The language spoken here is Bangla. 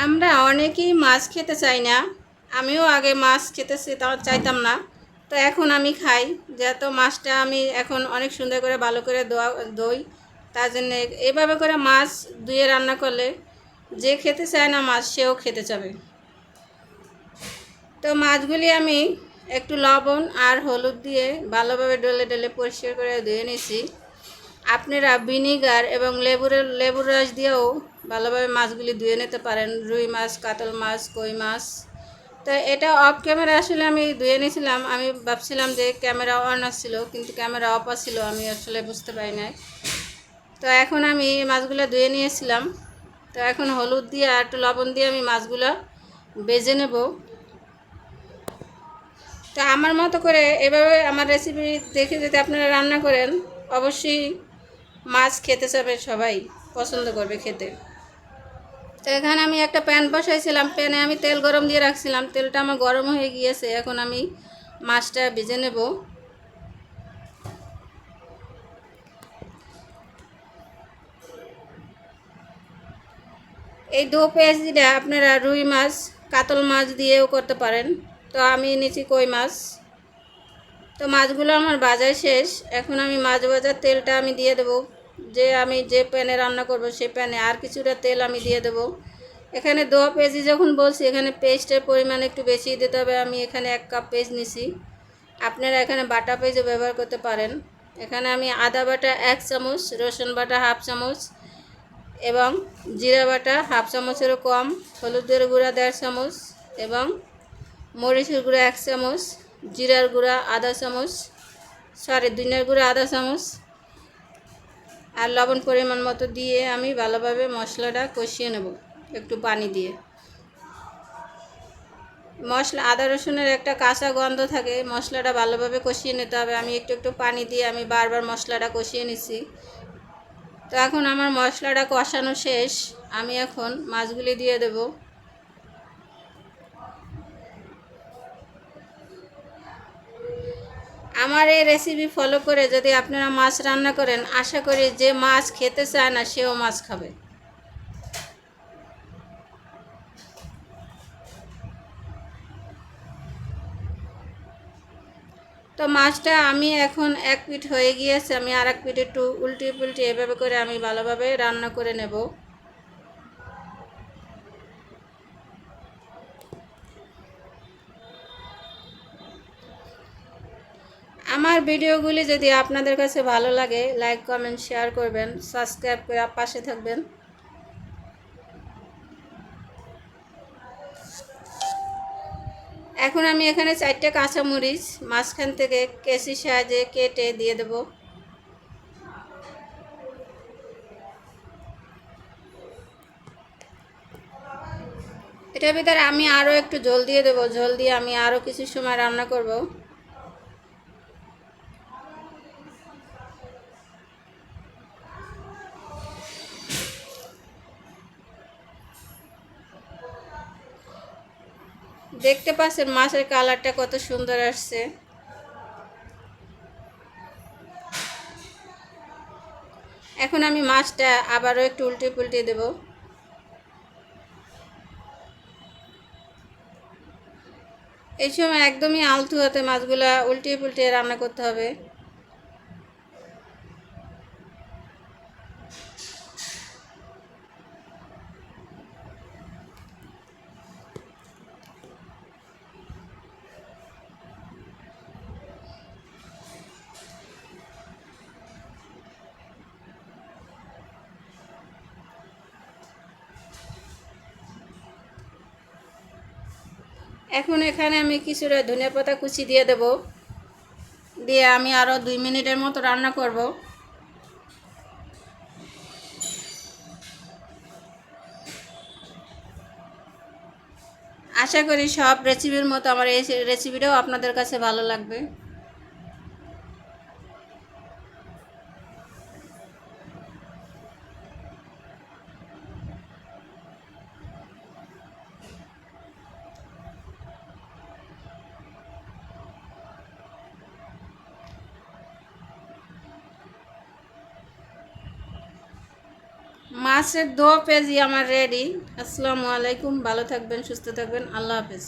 আমরা অনেকেই মাছ খেতে চাই না। আমিও আগে মাছ খেতে চাইতাম না, তো এখন আমি খাই। যেহেতু মাছটা আমি এখন অনেক সুন্দর করে ভালো করে দই, তার জন্যে এভাবে করে মাছ ধুয়ে রান্না করলে যে খেতে চায় না মাছ সেও খেতে চাবে। তো মাছগুলি আমি একটু লবণ আর হলুদ দিয়ে ভালোভাবে ডলে ডলে পরিষ্কার করে ধুয়ে নিয়েছি। আপনারা ভিনিগার এবং লেবুর রস দিয়েও ভালোভাবে মাছগুলি ধুয়ে নিতে পারেন। রুই মাছ, কাতল মাছ, কই মাছ। তো এটা অফ ক্যামেরা আসলে আমি ধুয়ে নিয়েছিলাম। আমি ভাবছিলাম যে ক্যামেরা অন আসছিল, কিন্তু ক্যামেরা অফ আসছিল, আমি আসলে বুঝতে পারি নাই। তো এখন আমি মাছগুলো ধুয়ে নিয়েছিলাম। তো এখন হলুদ দিয়ে আর একটু লবণ দিয়ে আমি মাছগুলো ভেজে নেব। তো আমার মতো করে এভাবে আমার রেসিপি দেখে যদি আপনারা রান্না করেন, অবশ্যই মাছ খেতে চাবে, সবাই পছন্দ করবে খেতে। তো এখানে আমি একটা প্যান বসাইছিলাম, প্যানে আমি তেল গরম দিয়ে রাখছিলাম। তেলটা আমার গরম হয়ে গিয়েছে, এখন আমি মাছটা ভেজে নেব। এই দো পেঁয়াজিটা আপনারা রুই মাছ, কাতল মাছ দিয়েও করতে পারেন। তো আমি নিচে কই মাছ। তো মাছগুলো আমার ভাজা শেষ। এখন আমি মাছ ভাজার তেলটা আমি দিয়ে দেবো। আমি যে প্যানে রান্না করব সেই প্যানে আর কিছুটা তেল আমি দিয়ে দেবো। এখানে 2 পেঁয়াজি যখন বলছি, এখানে পেস্টের পরিমাণ একটু বেশি দিতে হবে। আমি এখানে 1 কাপ পেস্ট নিছি। আপনারা এখানে বাটা পেঁয়াজও ব্যবহার করতে পারেন। এখানে আমি আদা বাটা 1 চামচ, রসুন বাটা 1/2 চামচ এবং জিরা বাটা 1/2 চামচেরও কম, হলুদের গুঁড়া 1.5 চামচ এবং মরিচের গুঁড়া 1 চামচ, জিরার গুঁড়া আধা চামচ, ধনিয়ার গুঁড়া আধা চামচ আর লবণ পরিমাণ মতো দিয়ে আমি ভালোভাবে মশলাটা কষিয়ে নেব একটু পানি দিয়ে। আদা রসুনের একটা কাঁচা গন্ধ থাকে, মশলাটা ভালোভাবে কষিয়ে নিতে হবে। আমি একটু একটু পানি দিয়ে আমি বারবার মশলাটা কষিয়ে নিছি। তো এখন আমার মশলাটা কষানো শেষ, আমি এখন মাছগুলি দিয়ে দেব। আমার এই রেসিপি ফলো করে যদি আপনারা মাছ রান্না করেন, আশা করি যে মাছ খেতে চায় না সেও মাছ খাবে। তো মাছটা আমি এখন 1 পিঠ হয়ে গিয়েছে, আমি আর 1 পিঠ একটু উল্টে পুল্টে এভাবে করে আমি ভালোভাবে রান্না করে নেব। আমার ভিডিওগুলি যদি আপনাদের কাছে ভালো লাগে, লাইক কমেন্ট শেয়ার করবেন, সাবস্ক্রাইব করে পাশে থাকবেন। এখন আমি এখানে 4টে কাঁচামরিচ মাঝখান থেকে কেসি সাহায্যে কেটে দিয়ে দেব। এটার ভিতরে আমি আরও একটু ঝোল দিয়ে দেবো। ঝোল দিয়ে আমি আরও কিছু সময় রান্না করব। দেখতে পাচ্ছেন মাছের কালারটা কত সুন্দর আসছে। এখন আমি মাছটা আবারও একটু উল্টে পুল্টে দেব। এই সময় একদমই আলতু হাতে মাছগুলা উল্টিয়ে পুল্টিয়ে রান্না করতে হবে। এখন এখানে আমি কিছুটা ধনিয়া পাতা কুচি দিয়ে দেব। দিয়ে আমি আরও 2 মিনিটের মতো রান্না করব। আশা করি সব রেসিপির মতো আমার এই রেসিপিটাও আপনাদের কাছে ভালো লাগবে। মাছের 2 পেঁয়াজি আমার রেডি। আসসালামু আলাইকুম, ভালো থাকবেন, সুস্থ থাকবেন, আল্লাহ হাফেজ।